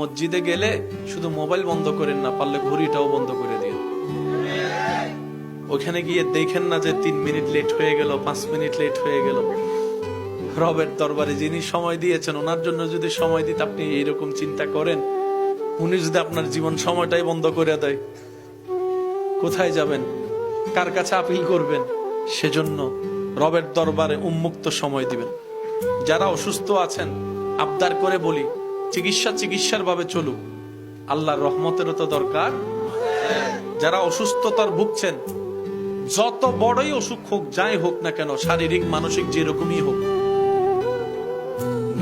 মসজিদে গেলে শুধু মোবাইল বন্ধ করেন না, পারলে ঘড়িটাও বন্ধ করে দিন। ওখানে গিয়ে দেখেন না যে 3 মিনিট লেট হয়ে গেল, 5 মিনিট লেট হয়ে গেল। রবের দরবারে যিনি সময় দিয়েছেন ওনার জন্য যদি সময় দিতে আপনি এইরকম চিন্তা করেন, উনি যদি আপনার জীবন সময়টাই বন্ধ করে দেয়, কোথায় যাবেন, কার কাছে আপিল করবেন? সেজন্য রবের দরবারে উন্মুক্ত সময় দিবেন। যারা অসুস্থ আছেন আবদার করে বলি, চিকিৎসার ভাবে চলুক, আল্লাহর রহমতেরও তো দরকার। যারা অসুস্থতার ভুগছেন, যত বড়ই অসুখ হোক, যাই হোক না কেন, শারীরিক মানসিক যেরকমই হোক,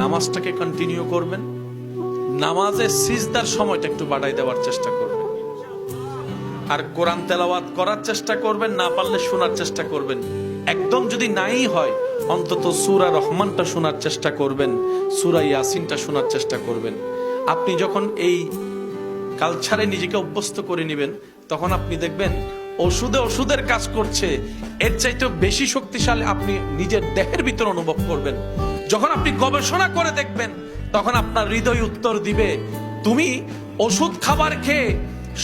নামাজটাকে কন্টিনিউ করবেন। নামাজে সিজদার সময়টা একটু বাড়াই দেওয়ার চেষ্টা করবেন, আর কোরআন তেলাওয়াত করার চেষ্টা করবেন, না পারলে শোনার চেষ্টা করবেন। একদম যদি নাই হয় অন্তত সূরা রহমানটা শোনার চেষ্টা করবেন, সূরা ইয়াসিনটা শোনার চেষ্টা করবেন। আপনি যখন এই কালচারে নিজেকে অভ্যস্ত করে নেবেন, তখন আপনি দেখবেন ওষুধের কাজ করছে, এর চাইতে বেশি শক্তিশালী আপনি নিজের দেহের ভিতর অনুভব করবেন। যখন আপনি গবেষণা করে দেখবেন, তখন আপনার হৃদয় উত্তর দিবে, তুমি ওষুধ খাবার খেয়ে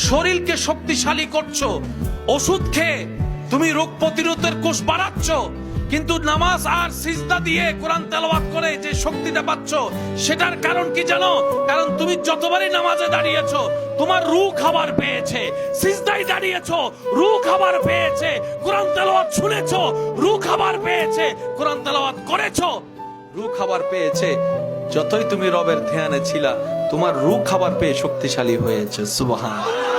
শরীরকে শক্তিশালী করছো, ওষুধ খেয়ে তুমি রোগ প্রতিরোধের কোষ বাড়াচ্ছ, কিন্তু নামাজ আর সিজদা দিয়ে কোরআন তেলাওয়াত করে যে শক্তিটা পাচ্ছ, সেটার কারণ কি জানো? কারণ তুমি যতবারই নামাজে দাঁড়িয়েছো, তোমার রূহ খাবার পেয়েছে। সিজদায় দাঁড়িয়েছো, রূহ খাবার পেয়েছে। কোরআন তেলাওয়াত শুনেছো, রূহ খাবার পেয়েছে। কোরআন তেলাওয়াত করেছো, রূহ খাবার পেয়েছে। যতই তুমি রবের ধ্যানে ছিলা, তোমার রূহ খাবার পেয়ে শক্তিশালী হয়েছে। সুবহানাল্লাহ।